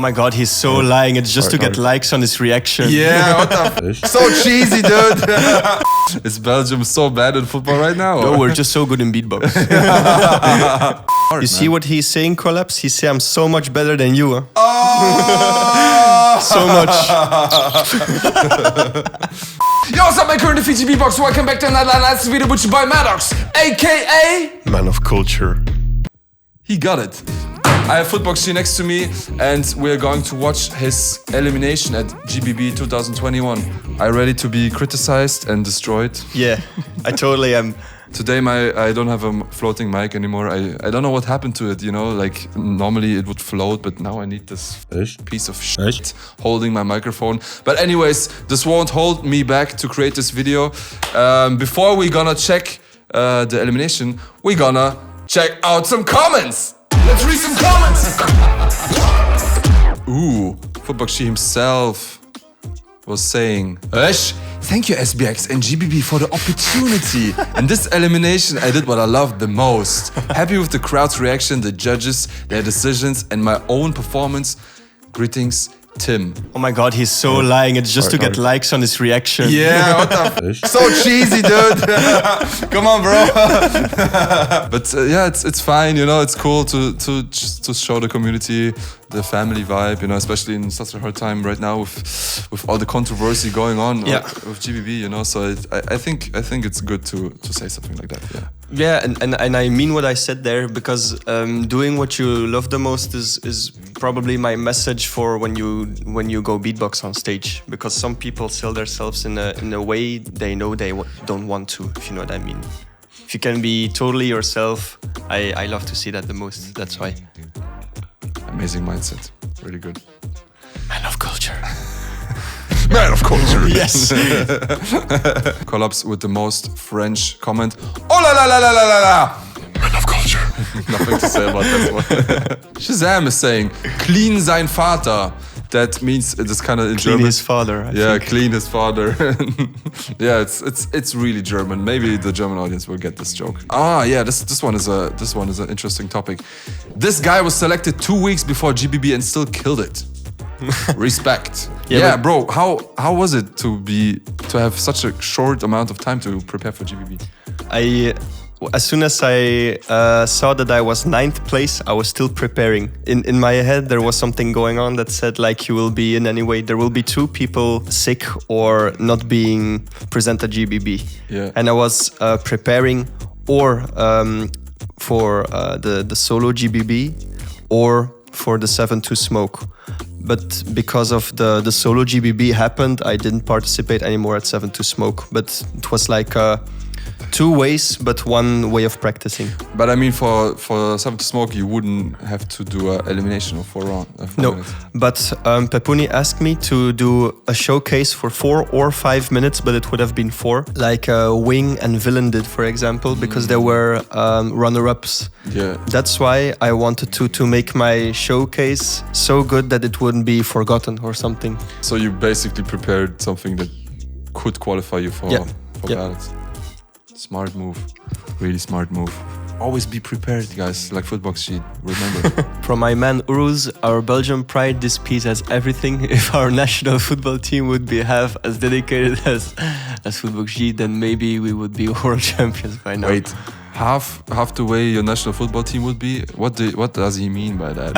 my god, he's so lying. It's just to get likes on his reaction. Yeah, what the f? So cheesy, dude. Is Belgium so bad at football right now? No, we're just so good in beatbox. You see what he's saying, Collapse? He say I'm so much better than you. Huh? Oh! So much. Yo, what's up, my current Fiji Beatbox? Welcome back to another last video, which is by Madox, aka Man of culture. He got it. I have FootboxG next to me, and we're going to watch his elimination at GBB 2021. Are you ready to be criticized and destroyed? Yeah, I totally am. Today I don't have a floating mic anymore. I don't know what happened to it, you know, like normally it would float, but now I need this piece of shit holding my microphone. But anyways, this won't hold me back to create this video. Before we gonna check the elimination, we gonna check out some comments. Let's read some comments. Ooh, FootboxG himself was saying, thank you SBX and GBB for the opportunity. In this elimination, I did what I loved the most. Happy with the crowd's reaction, the judges, their decisions, and my own performance. Greetings, Tim. Oh my god, he's so lying. It's just to get likes on his reaction. Yeah, what the f? So cheesy, dude. Come on, bro. But yeah, it's fine, you know, it's cool to show the community the family vibe, you know, especially in such a hard time right now with all the controversy going on with GBB, you know. So I think it's good to say something like that. Yeah, and I mean what I said there, because doing what you love the most is probably my message for when you go beatbox on stage, because some people sell themselves in a way they know they don't want to, if you know what I mean. If you can be totally yourself, I love to see that the most. That's why. Amazing mindset, really good. Man of culture. Man of culture. Yes. Collapse with the most French comment. Oh la la la la la la la. Man of culture. Nothing to say about this one. Shazam is saying, clean sein Vater. That means it's kind of in clean German. His father. I think. Clean his father. Yeah, it's really German. Maybe the German audience will get this joke. Yeah, this one is an interesting topic. This guy was selected 2 weeks before GBB and still killed it. Respect. Yeah, bro. How was it to have such a short amount of time to prepare for GBB? As soon as I saw that I was 9th place, I was still preparing. In my head, there was something going on that said, like, you will be in anyway. There will be 2 people sick or not being present at GBB. Yeah. And I was preparing or for the solo GBB or for the 7-2 smoke. But because of the solo GBB happened, I didn't participate anymore at 7-2 smoke. But it was like 2 ways, but 1 way of practicing. But I mean, for 7-2 smoke, you wouldn't have to do an elimination of 4 rounds. No, but Pepuni asked me to do a showcase for 4 or 5 minutes, but it would have been 4, like Wing and Villain did, for example, because there were runner-ups. Yeah. That's why I wanted to make my showcase so good that it wouldn't be forgotten or something. So you basically prepared something that could qualify you for battles. Smart move, really smart move. Always be prepared, guys, like FootboxG, remember. From my man Uruz, our Belgian pride, this piece has everything. If our national football team would be half as dedicated as FootboxG, then maybe we would be world champions by now. Wait, half the way your national football team would be? What does he mean by that?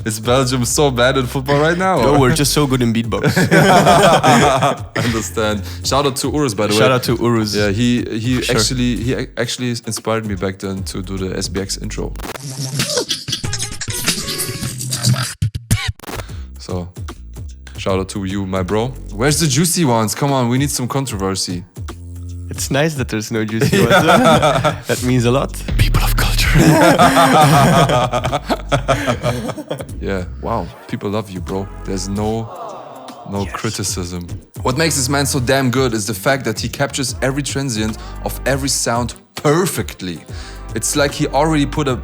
Is Belgium so bad at football right now? No, we're just so good in beatbox. Understand. Shoutout to Uruz, by the way. Shout out to Uruz. Yeah, he actually inspired me back then to do the SBX intro. So, shout out to you, my bro. Where's the juicy ones? Come on, we need some controversy. It's nice that there's no juicy ones. That means a lot. People of culture. Yeah, wow. People love you, bro. There's no criticism. What makes this man so damn good is the fact that he captures every transient of every sound perfectly. It's like he already put a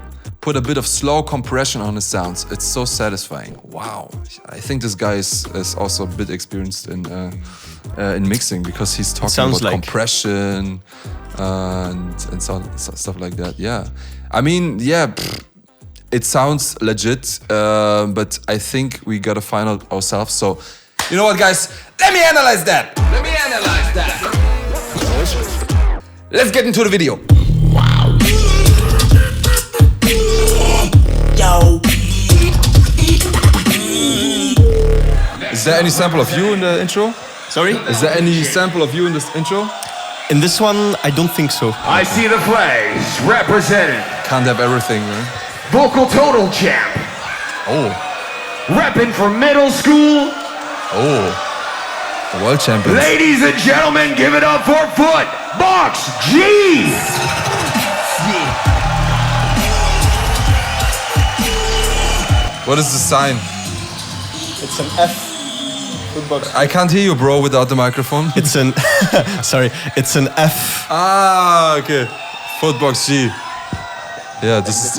bit of slow compression on his sounds. It's so satisfying. Wow. I think this guy is also a bit experienced in mixing, because he's talking about compression and stuff like that. Yeah. I mean, yeah, it sounds legit, but I think we gotta find out ourselves. So, you know what, guys? Let me analyze that. Let's get into the video. Wow. Yo. Is there any sample of you in the intro? Sorry? Is there any sample of you in this intro? In this one, I don't think so. I see the flags represented. Can't have everything, man. Vocal total champ. Oh. Repping from middle school. Oh. The world champion. Ladies and gentlemen, give it up for FootboxG. What is the sign? It's an F. Footbox. I can't hear you, bro, without the microphone. It's an sorry. It's an F. Ah, okay. FootboxG. Yeah, this is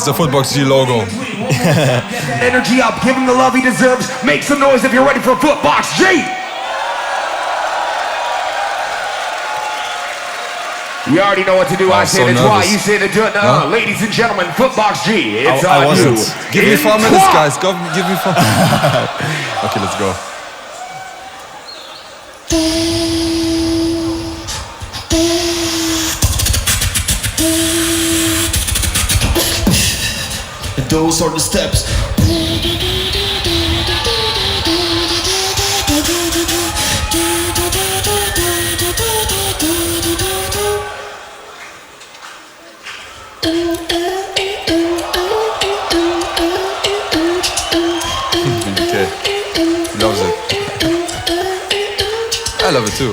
the FootboxG logo. Energy up, give him the love he deserves. Make some noise if you're ready for FootboxG. You already know what to do. Oh, I say so the try, nervous. you say the do. Huh? Ladies and gentlemen, FootboxG. It's I on wasn't. you. Give me 4 In minutes, trois. guys. Go, give me 4. Okay, let's go. Those are the steps. Okay. Loves it. I love it too.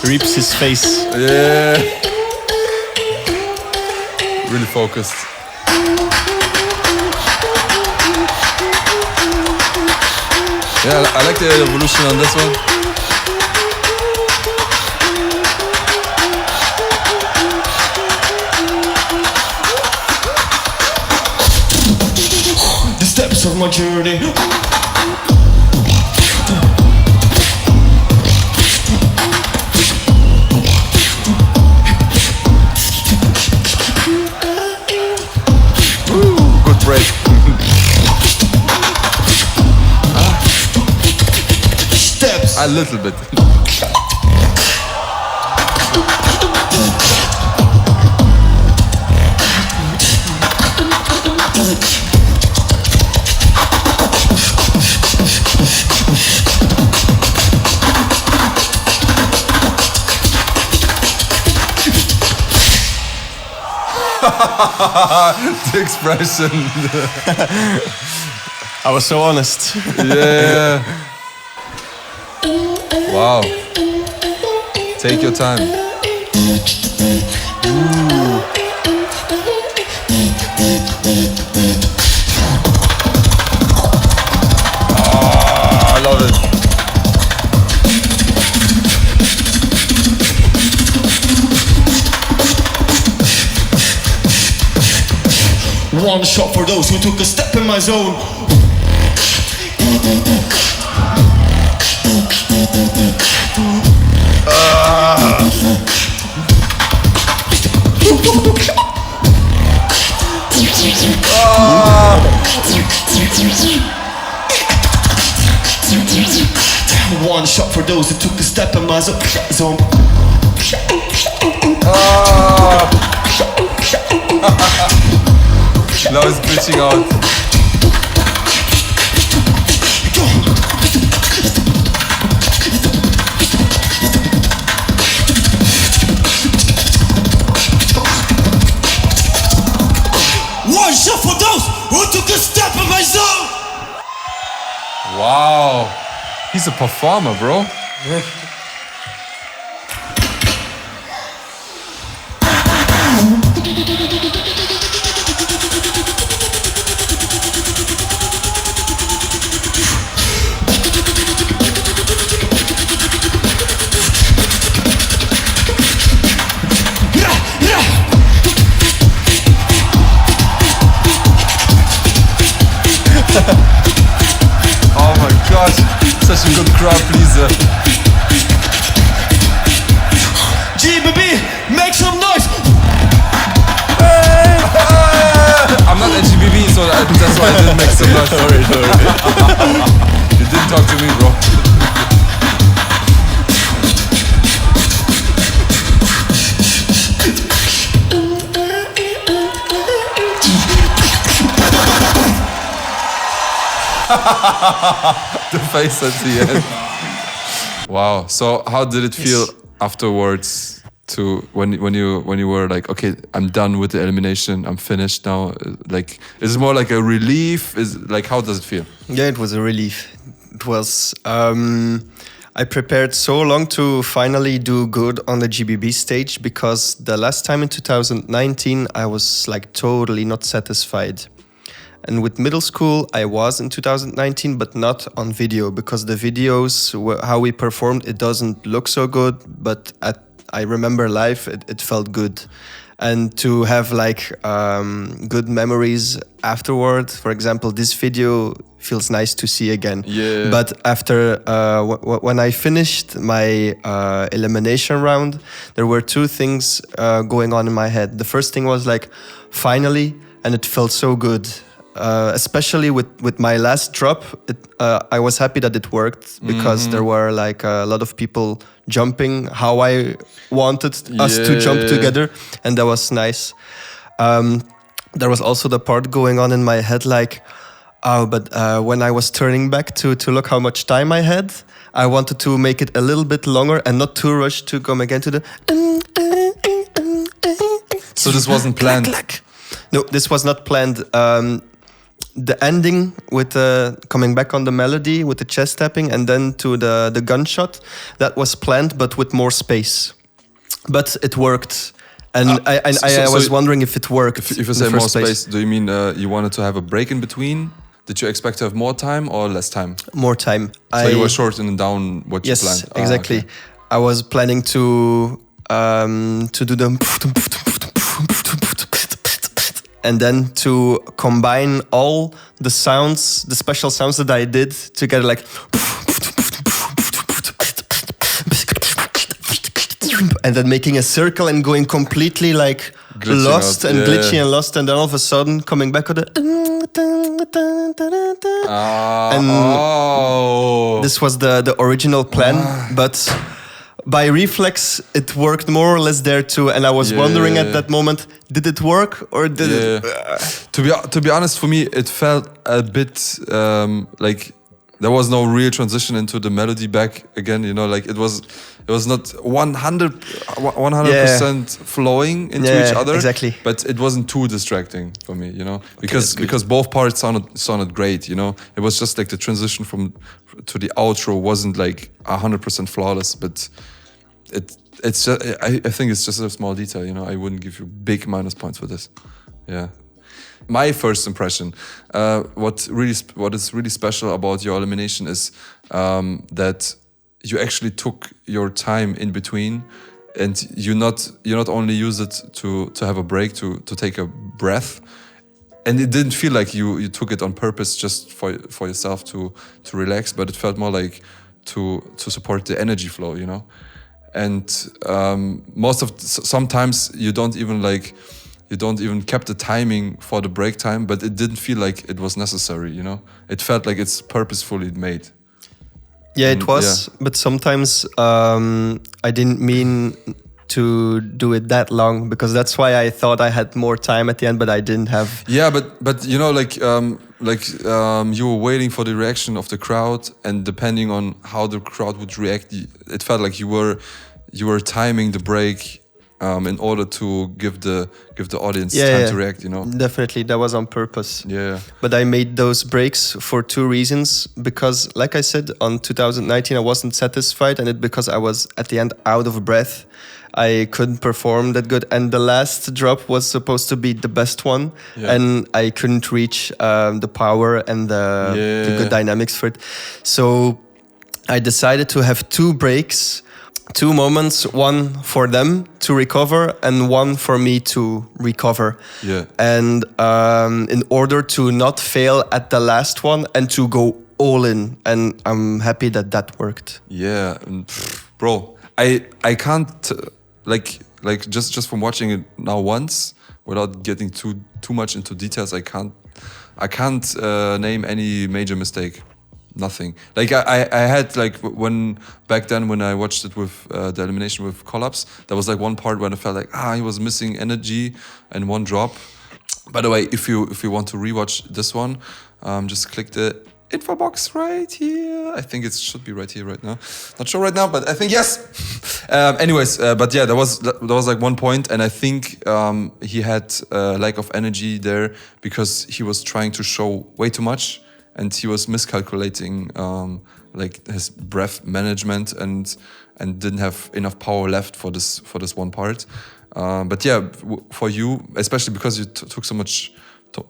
Reaps his face. Yeah. Really focused. Yeah, I like the evolution on this one. The steps of my journey. Good break. Steps. A little bit. The expression. I was so honest. Yeah. Wow. Take your time. Oh, I love it. One shot for those who took a step in my zone. One shot for those who took a step in my zone. Now it's glitching out. One shot for those who took a step in my zone. Wow. He's a performer, bro. Oh my gosh, such a good crowd pleaser. GBB, make some noise. The face at the end. Wow. So how did it feel afterwards to when you were like, okay, I'm done with the elimination, I'm finished now? Like, is it more like a relief? Is like, how does it feel? Yeah, it was a relief. It was. I prepared so long to finally do good on the GBB stage because the last time in 2019 I was like totally not satisfied. And with middle school I was in 2019, but not on video because the videos, how we performed, it doesn't look so good. But I remember live, it felt good. And to have like good memories afterward, for example, this video feels nice to see again. Yeah. But after when I finished my elimination round, there were two things going on in my head. The first thing was like, finally, and it felt so good. Especially with my last drop, I was happy that it worked because there were like a lot of people jumping how I wanted us to jump together, and that was nice. There was also the part going on in my head like, but when I was turning back to look how much time I had, I wanted to make it a little bit longer and not too rushed to come again to the... So this wasn't planned? No, this was not planned. The ending with coming back on the melody with the chest tapping and then to the gunshot, that was planned but with more space. But it worked. And I was wondering if it worked. If you say more space, do you mean you wanted to have a break in between? Did you expect to have more time or less time? More time. So you were shortening down what you planned? Yes, exactly. Okay. I was planning to do the... and then to combine all the sounds, the special sounds that I did together, like... and then making a circle and going completely like glitching lost out. And glitchy and lost, and then all of a sudden coming back with the... and this was the original plan, but... by reflex, it worked more or less there too, and I was wondering at that moment, did it work or did it? To be honest, for me, it felt a bit like there was no real transition into the melody back again. You know, like it was not 100% flowing into each other. Exactly. But it wasn't too distracting for me. You know, because both parts sounded great. You know, it was just like the transition to the outro wasn't like 100% flawless, but it's just, I think it's just a small detail, you know. I wouldn't give you big minus points for this. Yeah. My first impression, what is really special about your elimination is that you actually took your time in between, and you not only use it to have a break, to take a breath. And it didn't feel like you took it on purpose just for yourself to relax, but it felt more like to support the energy flow, you know. And sometimes you don't even kept the timing for the break time, but it didn't feel like it was necessary, you know. It felt like it's purposefully made. Yeah, it was, but sometimes I didn't mean to do it that long, because that's why I thought I had more time at the end, but I didn't have. Yeah, but you know, like you were waiting for the reaction of the crowd, and depending on how the crowd would react, it felt like you were timing the break in order to give the audience time to react, you know. Definitely, that was on purpose. Yeah. But I made those breaks for two reasons, because like I said, on 2019 I wasn't satisfied, and because I was at the end out of breath. I couldn't perform that good, and the last drop was supposed to be the best one, and I couldn't reach the power and the good dynamics for it. So I decided to have two breaks, 2 moments, one for them to recover and one for me to recover. Yeah. And in order to not fail at the last one and to go all in, and I'm happy that worked. Yeah, bro, I can't like just from watching it now once without getting too much into details. I can't name any major mistake. Nothing. Like I had like back then when I watched it with the elimination with Collapse, there was like one part when I felt like he was missing energy and one drop. By the way, if you want to rewatch this one, just click the info box right here. I think it should be right here right now. Not sure right now, but I think yes. Anyways, but yeah, there was like one point, and I think he had lack of energy there because he was trying to show way too much, and he was miscalculating like his breath management and didn't have enough power left for this one part. But yeah, for you, especially because you took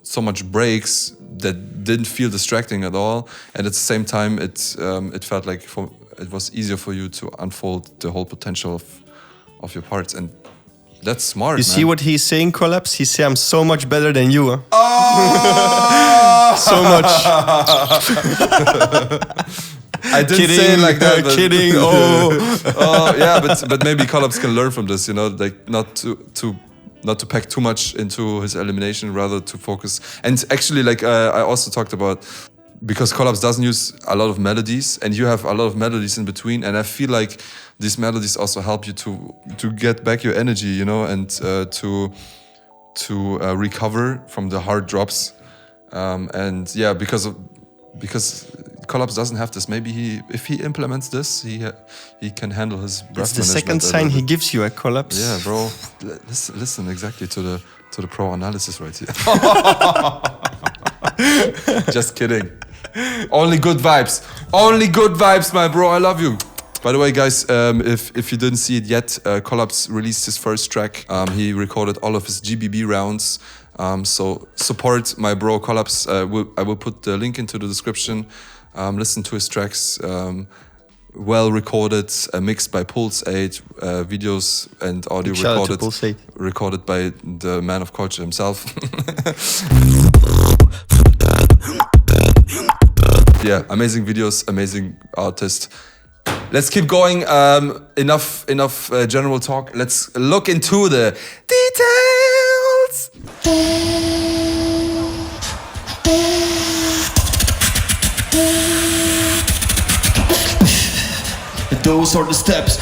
so much breaks that didn't feel distracting at all, and at the same time it felt like it was easier for you to unfold the whole potential of your parts, and that's smart. You see what he's saying, Collapse? He say I'm so much better than you. Huh? Oh! So much. I didn't say it like that. But Kidding. Oh yeah, but maybe Collapse can learn from this. You know, like not to pack too much into his elimination, rather to focus. And actually, like I also talked about, because Collapse doesn't use a lot of melodies, and you have a lot of melodies in between, and I feel like these melodies also help you to get back your energy, you know, and to recover from the hard drops. And yeah, because Collapse doesn't have this. Maybe if he implements this, he can handle his breath. It's the second sign he gives you a Collapse. Yeah, bro. Listen exactly to the pro analysis right here. Just kidding. Only good vibes. Only good vibes, my bro. I love you. By the way, guys, if you didn't see it yet, Collapse released his first track. He recorded all of his GBB rounds. So support my bro Collapse. I will put the link into the description. Listen to his tracks. Well recorded, mixed by Pulse 8, videos and audio recorded by the man of culture himself. Yeah, amazing videos, amazing artist. Let's keep going. Enough general talk. Let's look into the details. Those are the steps.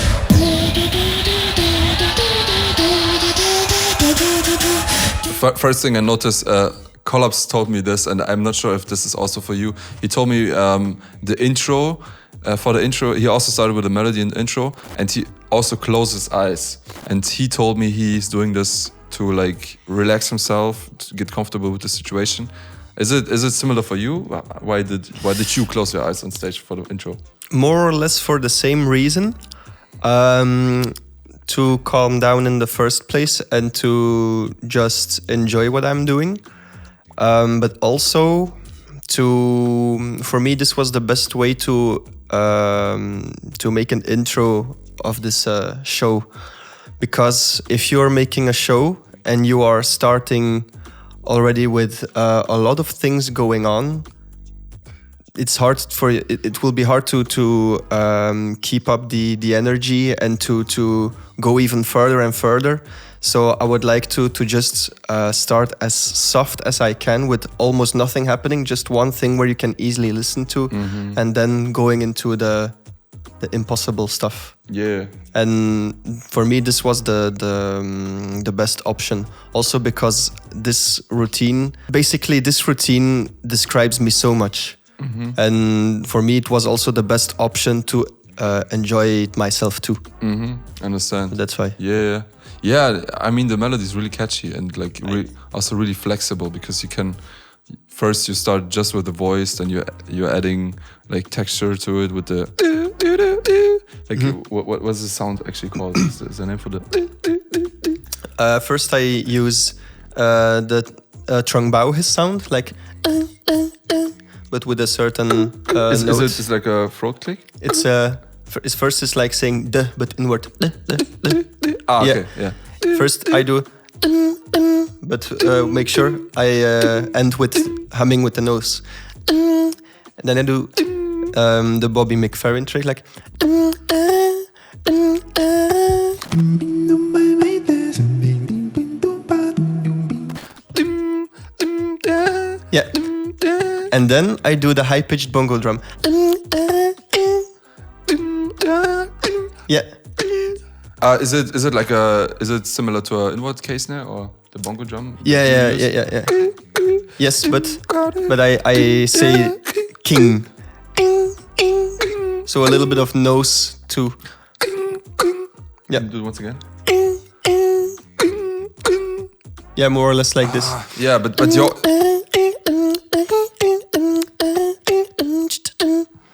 First thing I noticed, Collapse told me this, and I'm not sure if this is also for you. He told me the intro, for the intro, he also started with a melody in the intro, and he also closed his eyes. And he told me he's doing this to like relax himself, to get comfortable with the situation. Is it similar for you? Why did you close your eyes on stage for the intro? More or less for the same reason. To calm down in the first place and to just enjoy what I'm doing. But also for me, this was the best way to make an intro of this show. Because if you're making a show and you are starting already with a lot of things going on, it's hard for it will be hard to keep up the energy and to go even further and further. So I would like to just start as soft as I can with almost nothing happening, just one thing where you can easily listen to, and then going into the impossible stuff. Yeah. And for me, this was the best option. Also because this routine describes me so much. And for me, it was also the best option to enjoy it myself too. Understand. That's why. Yeah. I mean, the melody is really catchy and like also really flexible, because you can first you start just with the voice, then you're adding like texture to it with the like what was the sound actually called? Is the name for the? First, I use the Trungbao his sound like. But with a certain is note. it like a throat click? It's first is like saying the, but inward. Okay, yeah. First I do, but make sure I end with humming with the nose, and then I do the Bobby McFerrin trick like. Yeah. And then I do the high-pitched bongo drum. Yeah. Is it similar to an inward case snare or the bongo drum? Yeah. Yes, but I say king. So a little bit of nose too. Yeah. Do it once again. Yeah, more or less like this. Yeah, but your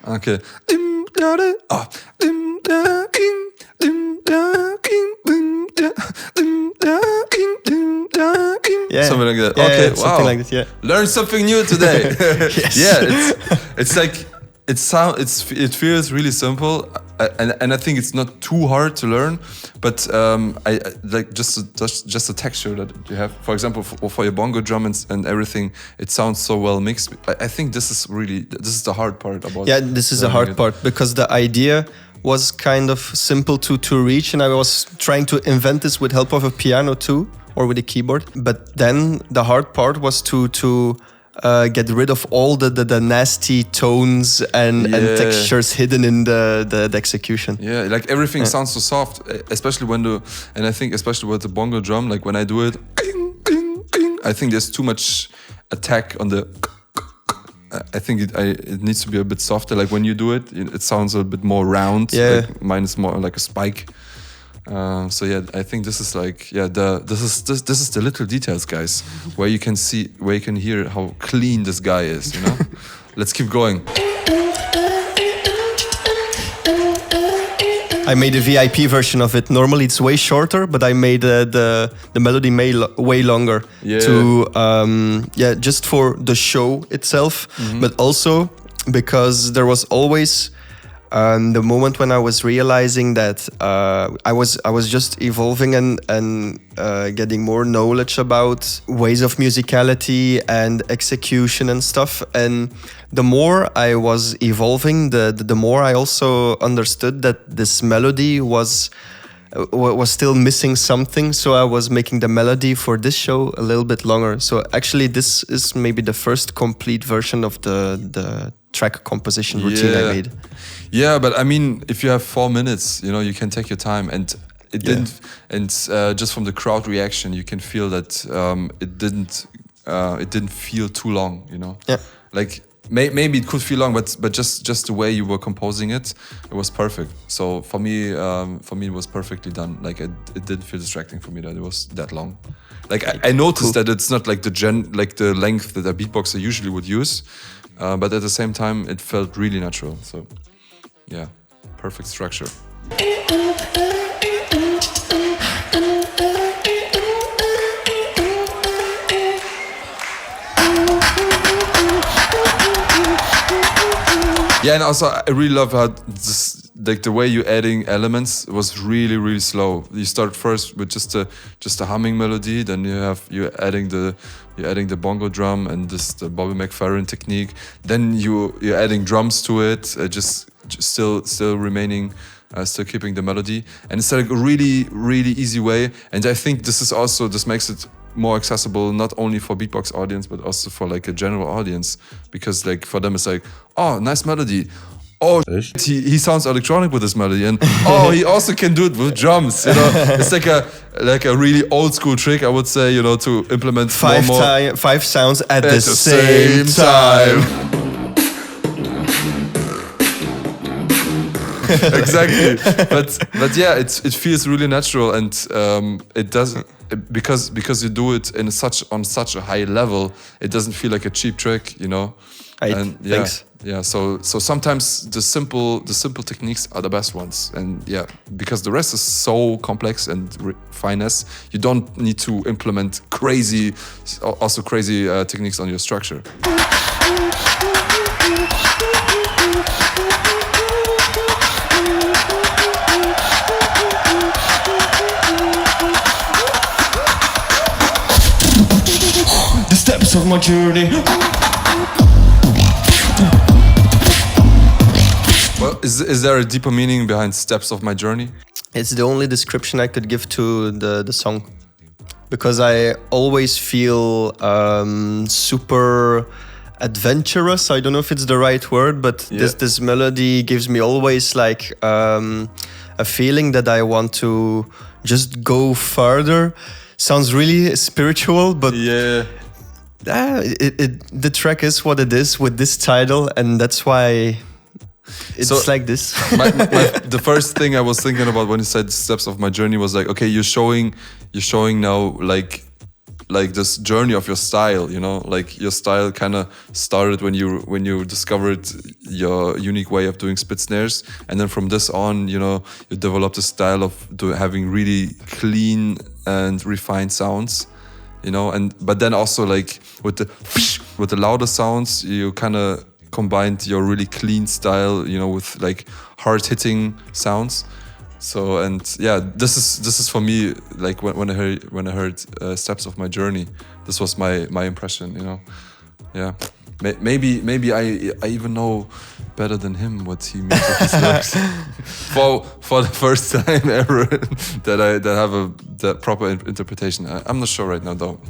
okay. Yeah. Something like that. Yeah, Okay, yeah, something like that. Yeah. Learn something new today. Yes. Yeah, it's like it feels really simple, and I think it's not too hard to learn. But I like just the texture that you have. For example, for your bongo drum and everything, it sounds so well mixed. I think this is the hard part about. Yeah, this is the hard part because the idea was kind of simple to reach, and I was trying to invent this with help of a piano too, or with a keyboard. But then the hard part was to get rid of all the nasty tones and textures hidden in the execution. Yeah, like everything sounds so soft, especially and I think especially with the bongo drum, like when I do it, I think there's too much attack on the. I think it needs to be a bit softer. Like when you do it, it sounds a bit more round. Yeah. Like mine is more like a spike. So yeah, I think this is like this is the little details, guys, where you can hear how clean this guy is. You know, let's keep going. I made a VIP version of it. Normally it's way shorter, but I made the melody way longer to just for the show itself, but also because there was always the moment when I was realizing that I was just evolving and getting more knowledge about ways of musicality and execution and stuff. And the more I was evolving, the more I also understood that this melody was still missing something. So I was making the melody for this show a little bit longer. So actually, this is maybe the first complete version of the track composition routine I made. Yeah, but I mean, if you have 4 minutes, you know, you can take your time, and it didn't. And just from the crowd reaction, you can feel that it didn't feel too long. You know, like maybe it could feel long, but just the way you were composing it was perfect. So for me, it was perfectly done. Like it didn't feel distracting for me that it was that long. Like I noticed that it's not like the length that a beatboxer usually would use. But at the same time, it felt really natural. So, yeah, perfect structure. Yeah, and also I really love how the way you're adding elements was really, really slow. You start first with just a humming melody, then you're adding the bongo drum and the Bobby McFerrin technique. Then you're adding drums to it, just still remaining. Still keeping the melody, and it's like a really, really easy way. And I think this makes it more accessible, not only for beatbox audience, but also for like a general audience, because like for them it's like, oh, nice melody. Oh, he sounds electronic with this melody, and oh, he also can do it with drums. You know, it's like a really old school trick, I would say. You know, to implement five sounds at the same time. Exactly, but yeah, it feels really natural, and it doesn't because you do it on such a high level. It doesn't feel like a cheap trick, you know. Thanks. Yeah. So sometimes the simple techniques are the best ones, and yeah, because the rest is so complex and finesse, you don't need to implement crazy techniques on your structure. Steps of my journey. Well, is there a deeper meaning behind Steps of My Journey? It's the only description I could give to the song, because I always feel super adventurous. I don't know if it's the right word, but this melody gives me always like a feeling that I want to just go further. Sounds really spiritual, but The track is what it is with this title, and that's why it's So- like this. The first thing I was thinking about when you said steps of my journey was like, okay, you're showing now like this journey of your style, you know, like your style kind of started when you discovered your unique way of doing spit snares, and then from this on, you know, you developed a style of having really clean and refined sounds, you know, but then also like with the louder sounds, you kind of combined your really clean style, you know, with like hard hitting sounds. So, and yeah, this is for me, like when I heard Steps of My Journey, this was my impression, you know. Yeah, maybe I even know better than him what he means with his lyrics. for the first time ever that I have the proper interpretation. I'm not sure right now though.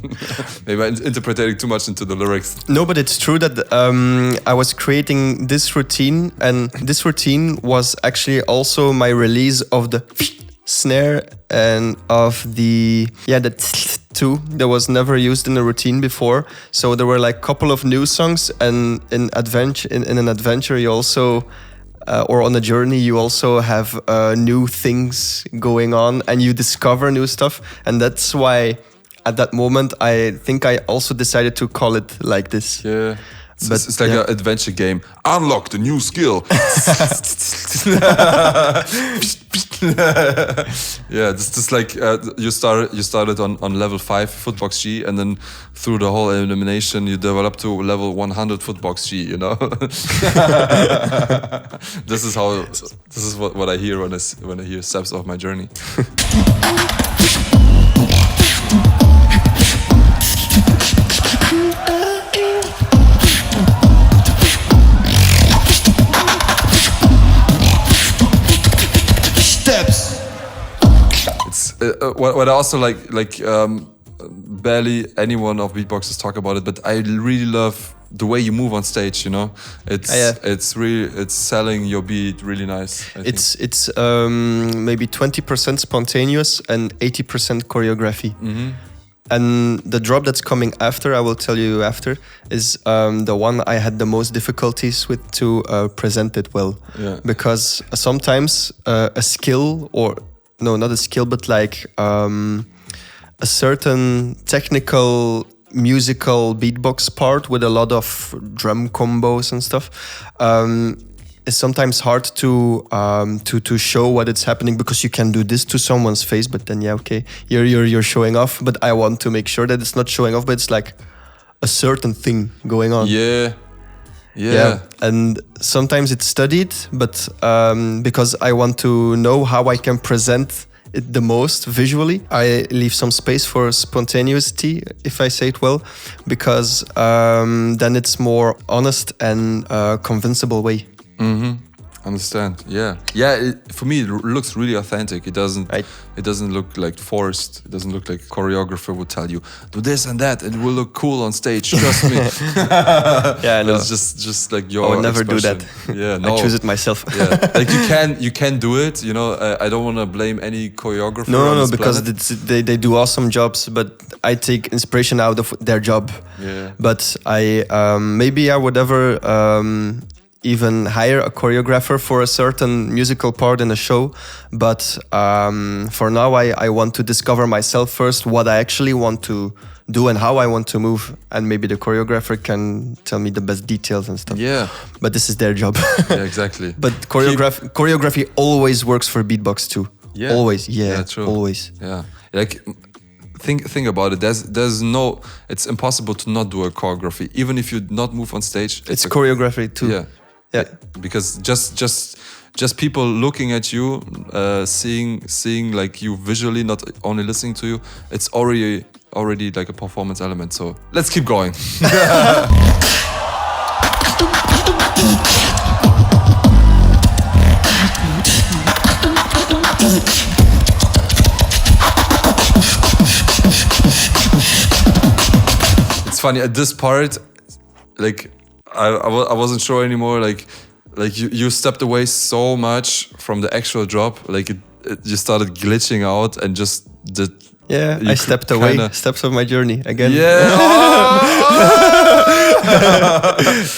Maybe I'm interpreting too much into the lyrics. No, but it's true that I was creating this routine, and this routine was actually also my release of the snare and of the too that was never used in a routine before. So there were like a couple of new songs, and in an adventure you also or on a journey you also have new things going on, and you discover new stuff, and that's why at that moment I think I also decided to call it like this. Yeah. But It's like an adventure game. Unlock the new skill. Yeah, this is like you started on level 5 FootboxG, and then through the whole elimination you developed to level 100 FootboxG, you know. This is what I hear when I hear Steps of My Journey. Steps. It's what I also like barely anyone of beatboxers talk about it, but I really love the way you move on stage, you know. It's selling your beat really nice. I think. It's maybe 20% spontaneous and 80% choreography. Mm-hmm. And the drop that's coming after, I will tell you after, is the one I had the most difficulties with to present it well. Yeah. Because sometimes a skill, or no, not a skill, but like a certain technical musical beatbox part with a lot of drum combos and stuff, it's sometimes hard to show what it's happening, because you can do this to someone's face, but then you're showing off. But I want to make sure that it's not showing off, but it's like a certain thing going on. Yeah. And sometimes it's studied, but because I want to know how I can present it the most visually, I leave some space for spontaneity, if I say it well, because then it's more honest and convincible way. Mm-hmm. Understand? Yeah. For me, it looks really authentic. It doesn't. Right. It doesn't look like forced. It doesn't look like a choreographer would tell you do this and that. It will look cool on stage. Trust me. Yeah, no. It's just like your. I would never do expression. that. Yeah, no. I choose it myself. Yeah, like you can do it. You know, I don't want to blame any choreographer. on No, this because planet. they do awesome jobs, but I take inspiration out of their job. Yeah. But maybe I would ever even hire a choreographer for a certain musical part in a show. But for now, I want to discover myself first, what I actually want to do and how I want to move. And maybe the choreographer can tell me the best details and stuff. Yeah. But this is their job. Yeah, exactly. But choreography always works for beatbox too. Yeah. Always. Yeah, true. Always. Yeah. Like think about it. There's no. It's impossible to not do a choreography, even if you not move on stage. It's choreography too. Yeah. Yeah. Because just people looking at you, seeing like you visually, not only listening to you, it's already like a performance element. So let's keep going. It's funny at this part, like I wasn't sure anymore. Like you stepped away so much from the actual drop. Like it you started glitching out and just did. Yeah, You I stepped away. Steps of my journey again. Yeah.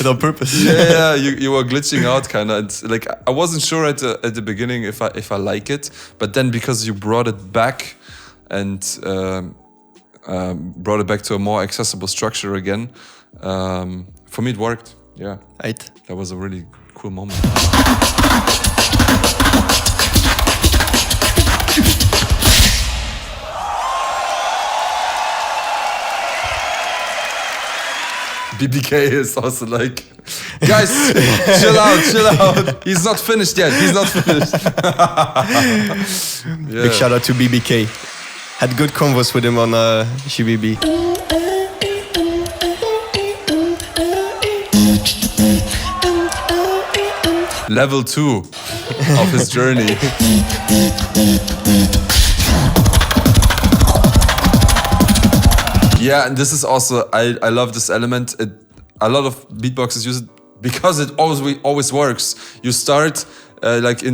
on purpose. Yeah, you were glitching out kind of. Like I wasn't sure at the beginning if I like it, but then because you brought it back and brought it back to a more accessible structure again, for me it worked. Yeah, Right. that was a really cool moment. BBK is also like, guys, chill out. He's not finished yet. Yeah. Big shout out to BBK. Had good convos with him on GBB. Level 2 of his journey. Yeah, and this is also, I love this element. A lot of beatboxers use it because it always works. You start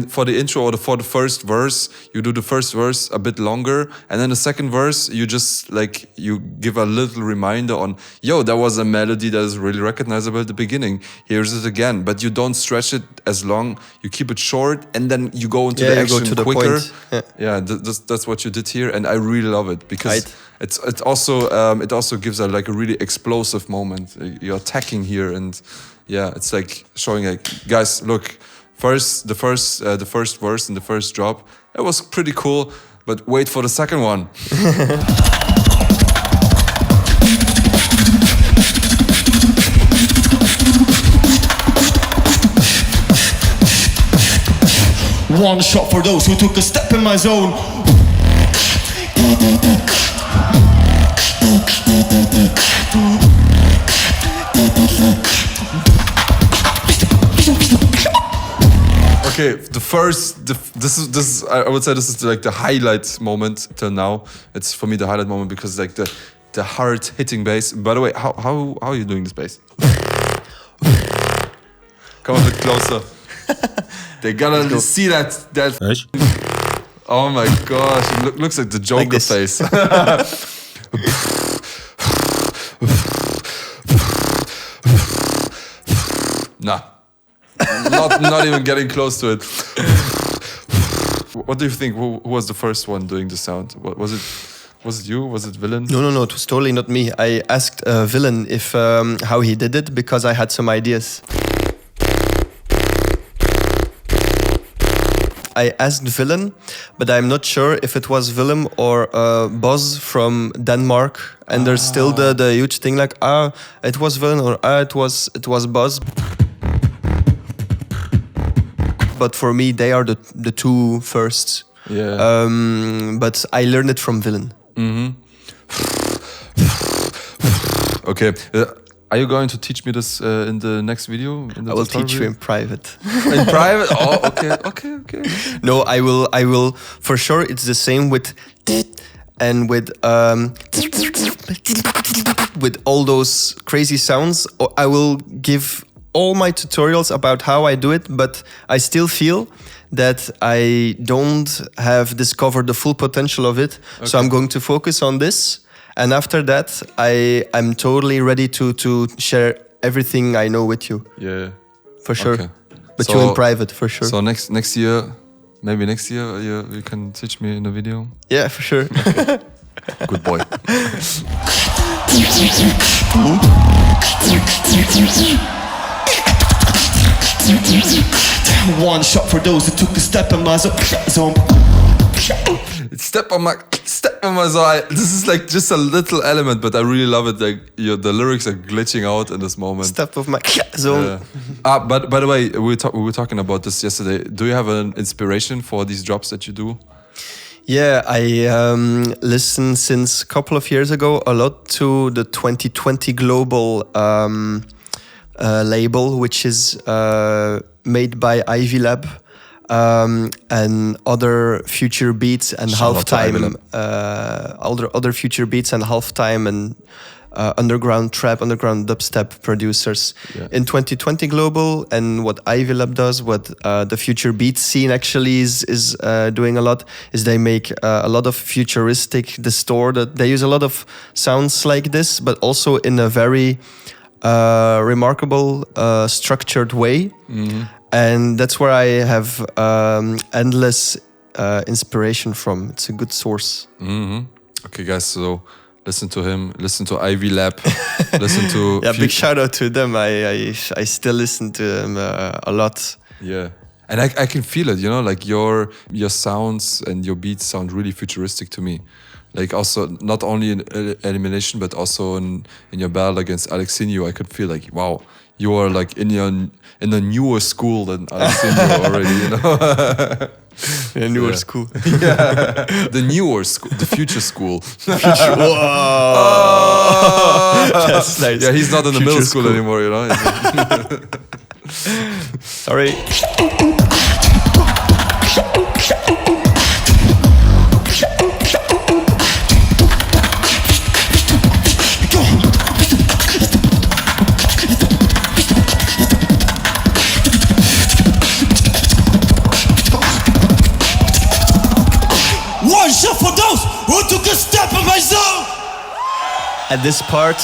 for the intro or for the first verse, you do the first verse a bit longer, and then the second verse, you just you give a little reminder on, yo, there was a melody that is really recognizable at the beginning. Here's it again, but you don't stretch it as long. You keep it short, and then you go into the action to the quicker. point. Yeah, that's what you did here, and I really love it because it also gives a really explosive moment. You're attacking here, and yeah, it's like showing guys, look. The first verse and the first drop, it was pretty cool, but wait for the second one. One shot for those who took a step in my zone. Okay, this is I would say this is the highlight moment till now. It's for me the highlight moment because the hard hitting bass. By the way, how are you doing this bass? Come a bit closer. They gotta see that. Oh my gosh, it looks like the Joker face. Nah. Not even getting close to it. What do you think? Who was the first one doing the sound? Was it you? Was it Villain? No, it was totally not me. I asked Villain if how he did it because I had some ideas. I asked Villain, but I'm not sure if it was Willem or Buzz from Denmark. And there's still the huge thing it was Villain or it was Buzz. But for me, they are the two first. Yeah. But I learned it from Villain. Mm-hmm. Okay. Are you going to teach me this in the next video? I will teach you in private. In private? Oh, okay. No, I will for sure. It's the same with and with all those crazy sounds. I will give all my tutorials about how I do it, but I still feel that I don't have discovered the full potential of it. Okay. So I'm going to focus on this. And after that, I'm totally ready to share everything I know with you. Yeah. For sure. Okay. But you in private, for sure. So next year, maybe next year, you can teach me in a video? Yeah, for sure. Okay. Good boy. One shot for those who took a step in my zone. Step on my zone. This is just a little element, but I really love it. The lyrics are glitching out in this moment. Step of my zone. Yeah. But by the way, we were talking about this yesterday. Do you have an inspiration for these drops that you do? Yeah, I listen since a couple of years ago a lot to the 2020 Global label, which is made by Ivy Lab and other future beats and halftime, other future beats and halftime and underground trap, underground dubstep producers in 2020 Global. And what Ivy Lab does, what the future beat scene actually is doing a lot, is they make a lot of futuristic distorted. They use a lot of sounds like this, but also in a very remarkable, structured way. And that's where I have endless inspiration from. It's a good source. Okay, guys, so listen to him, listen to Ivy Lab, listen to... Yeah, big shout out to them. I still listen to them a lot. Yeah. And I can feel it, you know, like your sounds and your beats sound really futuristic to me. Like also not only in Elimination, but also in your battle against Alexinho, I could feel like, wow, you are like in a newer school than Alexinho already, you know. A newer school. Yeah. The newer school, the future school. That's nice. Yeah, he's not in the Future middle school anymore, you know. Sorry. One shot for those who took a step in my zone. At this part,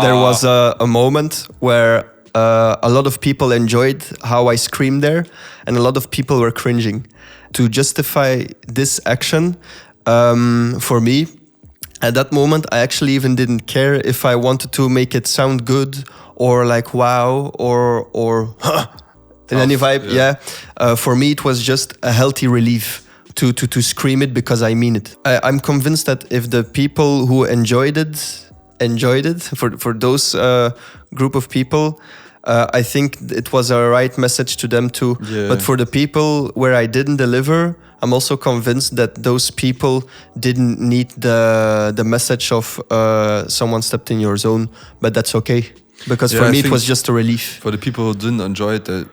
there was a moment where a lot of people enjoyed how I screamed there, and a lot of people were cringing. To justify this action, for me, at that moment, I actually even didn't care if I wanted to make it sound good or like wow or in any vibe. Yeah. For me, it was just a healthy relief to scream it because I mean it. I'm convinced that if the people who enjoyed it for those group of people, I think it was a right message to them too. Yeah. But for the people where I didn't deliver, I'm also convinced that those people didn't need the message of someone stepped in your zone, but that's okay. Because Yeah, for I me, it think was just a relief. For the people who didn't enjoy it, they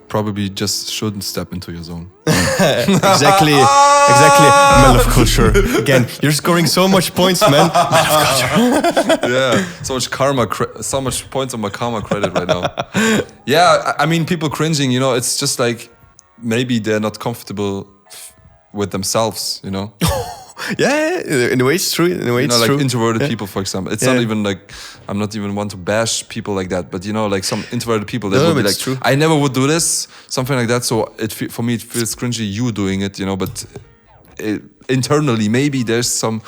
probably just shouldn't step into your zone. Exactly. Man of culture. Again, you're scoring so much points, man. Man of culture. Yeah, so much karma, so much points on my karma credit right now. Yeah, I mean, people cringing, you know, it's just like maybe they're not comfortable with themselves, you know. Yeah, in a way it's true. In a way You know, it's like true. introverted people, for example. It's not even like, I'm not even want to bash people like that, but you know, like some introverted people that No, would be but like, it's true. I never would do this, something like that. So for me, it feels cringy you doing it, you know, but internally, maybe there's some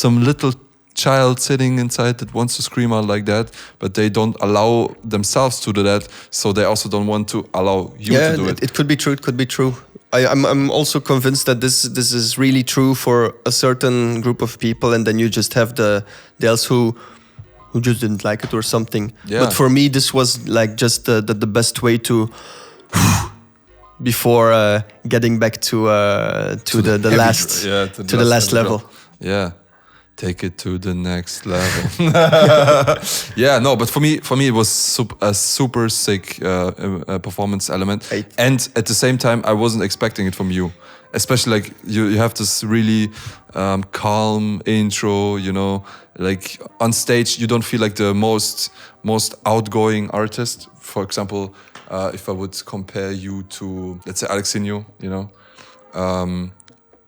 little child sitting inside that wants to scream out like that, but they don't allow themselves to do that. So they also don't want to allow you to do it. It could be true. It could be true. I'm also convinced that this is really true for a certain group of people, and then you just have the else who just didn't like it or something. Yeah. But for me, this was like just the best way to before getting back to the last level. Yeah. Take it to the next level. Yeah, no, but for me, it was a super sick performance element, Right. and at the same time, I wasn't expecting it from you. Especially like you have this really calm intro, you know, like on stage you don't feel like the most outgoing artist. For example, if I would compare you to, let's say, Alexinho, you know,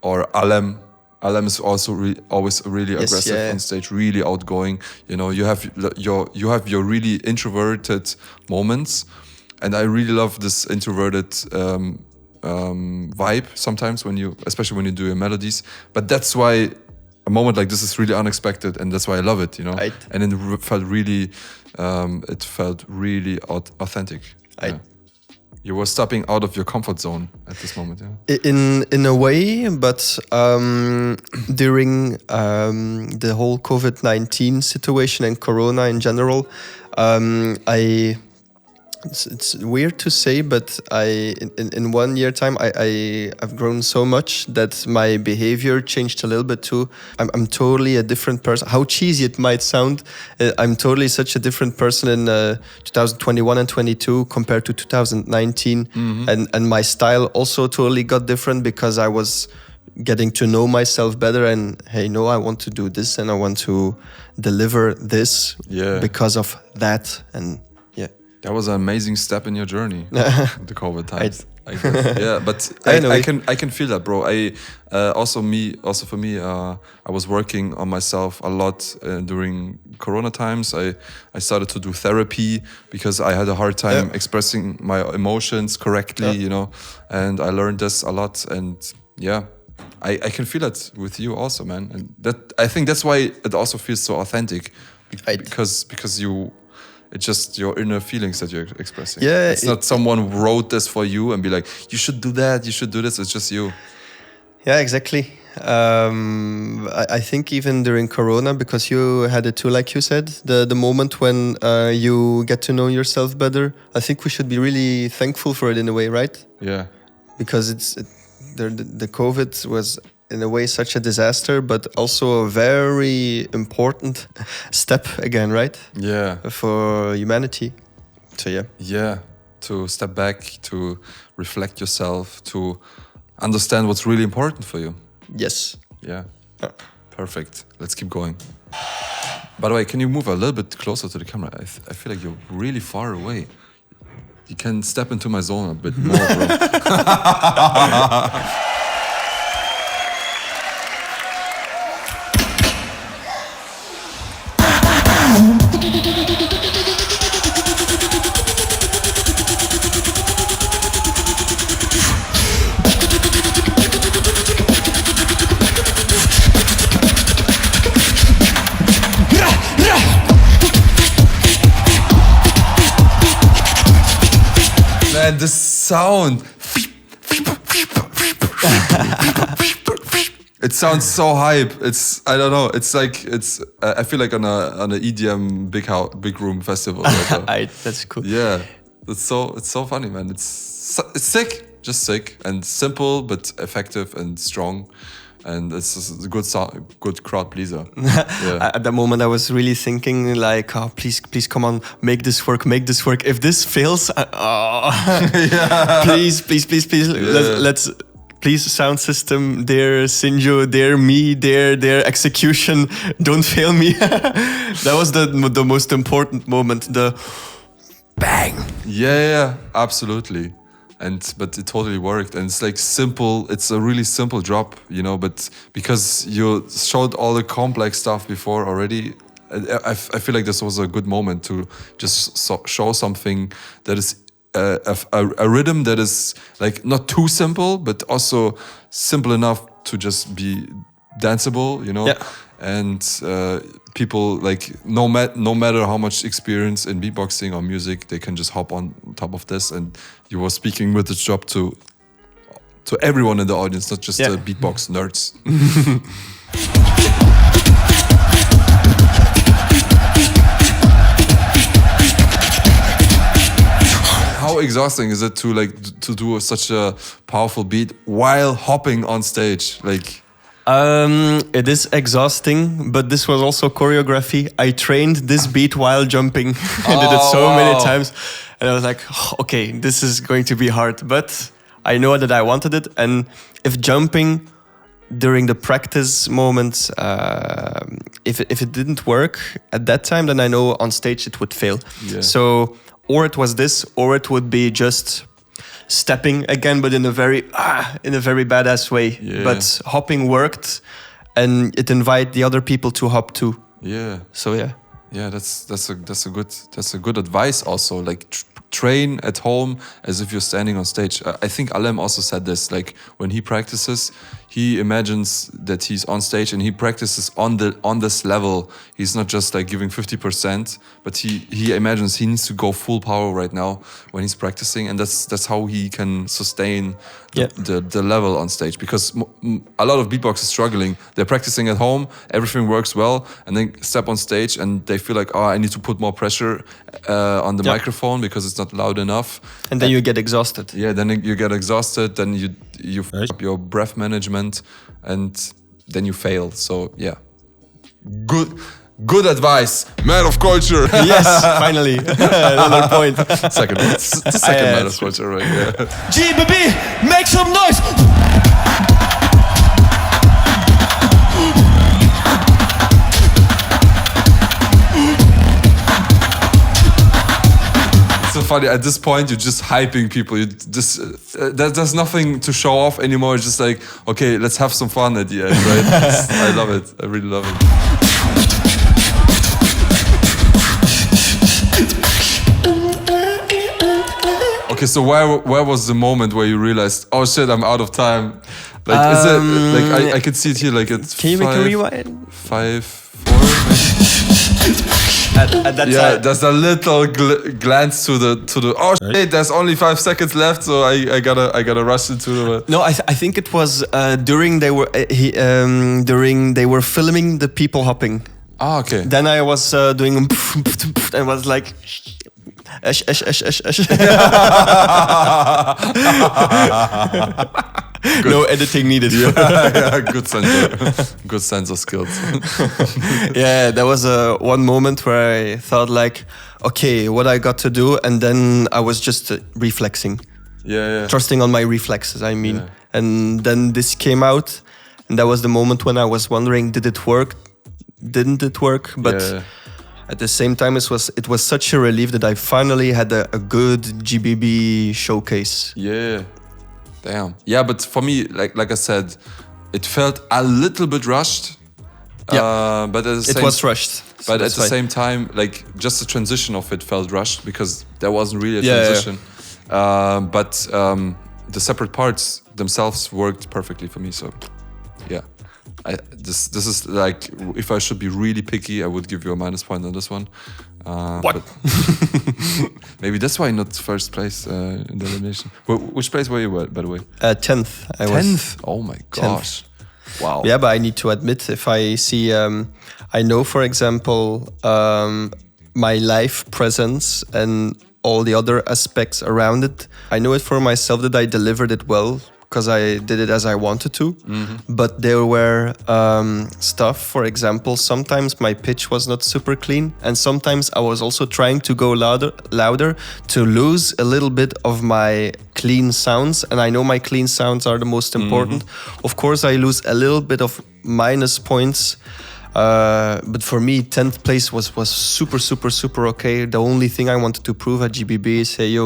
or Alem. Alem is also always really aggressive on stage, really outgoing. You know, you have your really introverted moments, and I really love this introverted vibe sometimes especially when you do your melodies. But that's why a moment like this is really unexpected, and that's why I love it. You know, Right. and it felt really authentic. Right. Yeah. You were stepping out of your comfort zone at this moment, yeah. In a way, but during the whole COVID-19 situation and Corona in general, it's weird to say, but in 1 year time I've grown so much that my behavior changed a little bit too. I'm totally a different person. How cheesy it might sound, I'm totally such a different person in 2021 and 22 compared to 2019, and my style also totally got different because I was getting to know myself better, and hey, no, I want to do this and I want to deliver this because of that, and That was an amazing step in your journey, the COVID times. I guess. Yeah, but I can feel that, bro. Also for me, I was working on myself a lot during Corona times. I started to do therapy because I had a hard time expressing my emotions correctly, you know, and I learned this a lot. And yeah, I can feel that with you also, man. And that I think that's why it also feels so authentic, because it's just your inner feelings that you're expressing. Yeah, it's not someone who wrote this for you and be like, you should do that, you should do this. It's just you. Yeah, exactly. I think even during Corona, because you had it too, like you said, the moment when you get to know yourself better, I think we should be really thankful for it in a way, right? Yeah. Because the COVID was in a way such a disaster, but also a very important step again, right? Yeah. For humanity. So yeah. Yeah. To step back, to reflect yourself, to understand what's really important for you. Yes. Yeah. Perfect. Let's keep going. By the way, can you move a little bit closer to the camera? I feel like you're really far away. You can step into my zone a bit more, bro. Man, the sound. It sounds so hype. I don't know. It's like I feel like on a EDM big room festival. That's cool. Yeah, it's so funny, man. It's sick, just sick and simple, but effective and strong. And it's a good crowd pleaser. Yeah. At that moment, I was really thinking like, oh, please, come on, make this work. If this fails, please, Yeah. let's please, sound system, their Sinjo, their me, their execution, don't fail me. That was the most important moment. The bang. Yeah, absolutely. But it totally worked, and it's like simple. It's a really simple drop, you know. But because you showed all the complex stuff before already, I feel like this was a good moment to just show something that is a rhythm that is like not too simple, but also simple enough to just be danceable, you know. Yeah. And people like no matter how much experience in beatboxing or music, they can just hop on top of this. And you were speaking with this drop to everyone in the audience, not just the beatbox nerds. How exhausting is it to do such a powerful beat while hopping on stage? Like, it is exhausting, but this was also choreography. I trained this beat while jumping. I did it so many times, and I was like, oh, okay, this is going to be hard, but I know that I wanted it. And if jumping during the practice moments, if it didn't work at that time, then I know on stage it would fail. Yeah. So, or it was this, or it would be just stepping again, but in a very badass way. Yeah. But hopping worked, and it invited the other people to hop too. yeah. So yeah. Yeah, that's a good advice also. Like train at home as if you're standing on stage. I think Alem also said this. Like when he practices, he imagines that he's on stage and he practices on this level. He's not just like giving 50%, but he imagines he needs to go full power right now when he's practicing, and that's how he can sustain the level on stage. Because a lot of beatboxers struggling. They're practicing at home, everything works well, and then step on stage and they feel like, oh, I need to put more pressure on the microphone because it's not loud enough. And then you get exhausted. Yeah, then you get exhausted, then you f up your breath management, and then you fail. So yeah, good advice, man of culture. Yes, finally, another point. Second man of culture, right? Yeah. GBB, make some noise! It's funny. At this point, you're just hyping people. You just there's nothing to show off anymore. It's just like, okay, let's have some fun at the end, right? I love it. I really love it. Okay, so where was the moment where you realized, oh shit, I'm out of time? Like, is it like I can see it here? Like it's. Can you make a rewind? 5, 4. At that time. There's a little glance to the. Oh shit! There's only 5 seconds left, so I gotta rush into the. No, I think it was during they were filming the people hopping. Ah, okay. Then I was doing and was like. No editing needed. Yeah, good sensor skills. Yeah, there was one moment where I thought like, okay, what I got to do, and then I was just reflexing. Yeah. Trusting on my reflexes, I mean. Yeah. And then this came out, and that was the moment when I was wondering, did it work? Didn't it work? But at the same time, it was such a relief that I finally had a good GBB showcase. Yeah. Damn. Yeah, but for me, like I said, it felt a little bit rushed. Yeah. But at the same, it was rushed. But at the same time, like just the transition of it felt rushed because there wasn't really a transition. But the separate parts themselves worked perfectly for me. So yeah. This is like, if I should be really picky, I would give you a minus point on this one. What? But maybe that's why not first place in the elimination. Which place were you at, by the way? 10th. 10th? Oh my gosh. 10th. Wow. Yeah, but I need to admit, if I see, I know, for example, my live presence and all the other aspects around it, I know it for myself that I delivered it well, because I did it as I wanted to. Mm-hmm. But there were stuff, for example, sometimes my pitch was not super clean, and sometimes I was also trying to go louder to lose a little bit of my clean sounds, and I know my clean sounds are the most important. Mm-hmm. Of course, I lose a little bit of minus points, but for me, 10th place was super, super, super okay. The only thing I wanted to prove at GBB is, hey,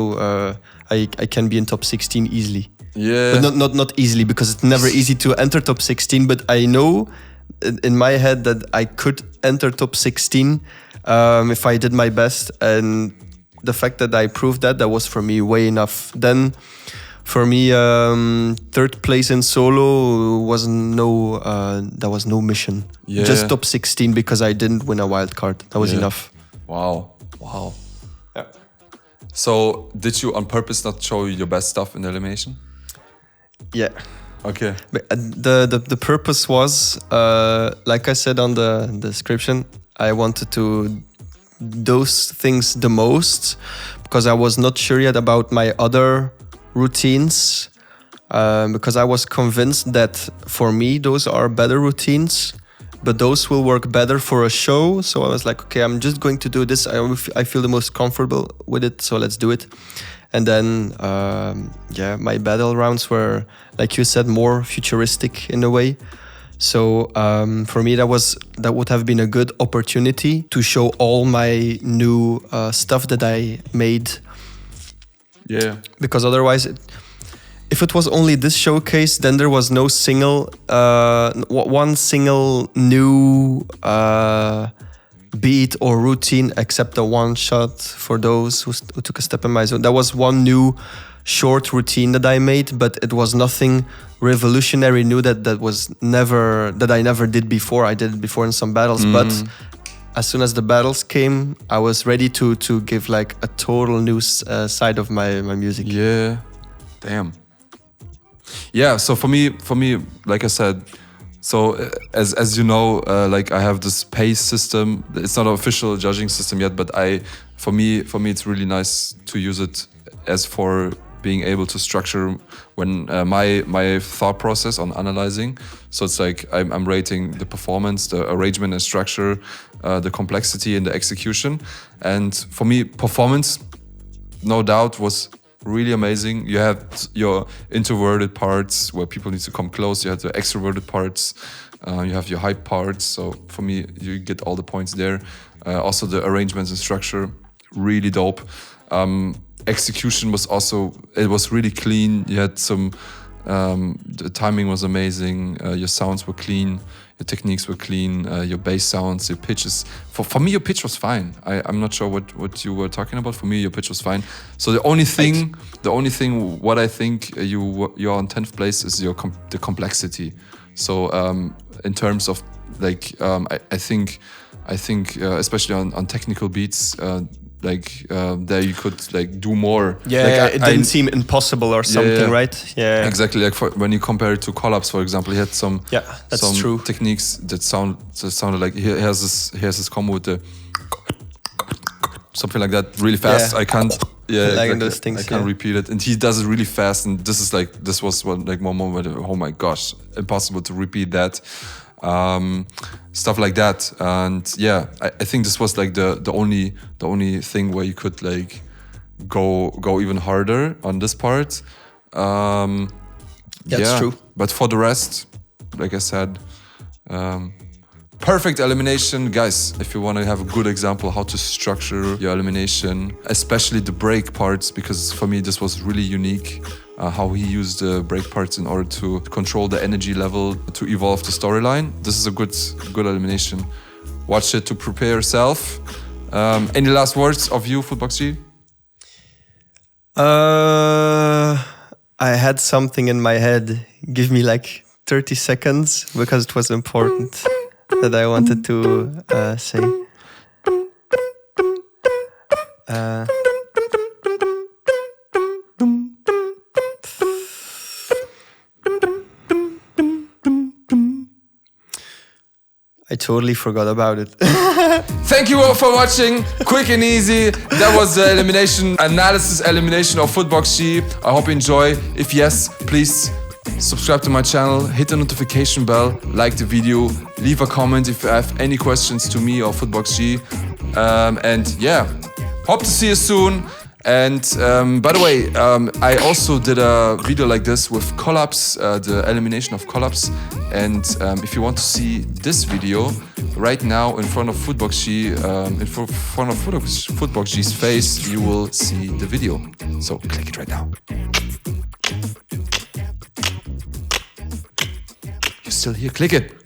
I can be in top 16 easily. Yeah, but not easily, because it's never easy to enter top 16. But I know in my head that I could enter top 16 if I did my best, and the fact that I proved that was for me way enough. Then for me, 3rd place in solo was no mission. Yeah. Just top 16 because I didn't win a wild card. That was enough. Wow. Yeah. So did you on purpose not show your best stuff in the elimination? Yeah. Okay. But the purpose was, like I said on the description, I wanted to those things the most because I was not sure yet about my other routines, because I was convinced that for me those are better routines, but those will work better for a show. So I was like, okay, I'm just going to do this. I feel the most comfortable with it, so let's do it. And then, my battle rounds were, like you said, more futuristic in a way. So for me, that would have been a good opportunity to show all my new stuff that I made. Yeah. Because otherwise, if it was only this showcase, then there was no one single new beat or routine except a one shot for those who took a step in my zone. That was one new short routine that I made, but it was nothing revolutionary new that I never did before. I did it before in some battles, but as soon as the battles came, I was ready to give like a total new side of my music. Yeah, damn. Yeah, so for me, like I said, so as you know, like I have this pace system. It's not an official judging system yet, but for me it's really nice to use it as for being able to structure when my thought process on analyzing. So it's like I'm rating the performance, the arrangement and structure, the complexity and the execution. And for me, performance, no doubt, was really amazing. You have your introverted parts where people need to come close. You have the extroverted parts. You have your hype parts. So for me, you get all the points there. Also the arrangements and structure, really dope. execution was also, it was really clean. You had some, the timing was amazing. Your sounds were clean. Your techniques were clean. Your bass sounds, your pitches. For me, your pitch was fine. I'm not sure what you were talking about. For me, your pitch was fine. So the only thing, what I think you're on 10th place is the complexity. So in terms of like, I think especially on technical beats, there you could like do more. Yeah, like it didn't seem impossible or something, right? Yeah, exactly. Like when you compare it to collapse, for example, he had some true techniques that sounded like he has this combo with the something like that really fast. Yeah. I can't. Yeah, like exactly. those things, I can't repeat it, and he does it really fast. And this was one moment where, oh my gosh, impossible to repeat that. Stuff like that, and yeah, I think this was like the only thing where you could like go even harder on this part. That's true. But for the rest, like I said, perfect elimination, guys. If you want to have a good example how to structure your elimination, especially the break parts, because for me this was really unique. How he used the break parts in order to control the energy level to evolve the storyline. This is a good elimination. Watch it to prepare yourself. Any last words of you, FootboxG? I had something in my head. Give me like 30 seconds because it was important that I wanted to say. I totally forgot about it. Thank you all for watching. Quick and easy. That was the elimination of FootboxG. I hope you enjoy. If yes, please subscribe to my channel, hit the notification bell, like the video, leave a comment if you have any questions to me or FootboxG. And yeah, hope to see you soon. And by the way, I also did a video like this with Collapse, the elimination of Collapse. And if you want to see this video right now in front of FootboxG, in front of FootboxG's face, you will see the video. So click it right now. You're still here, click it.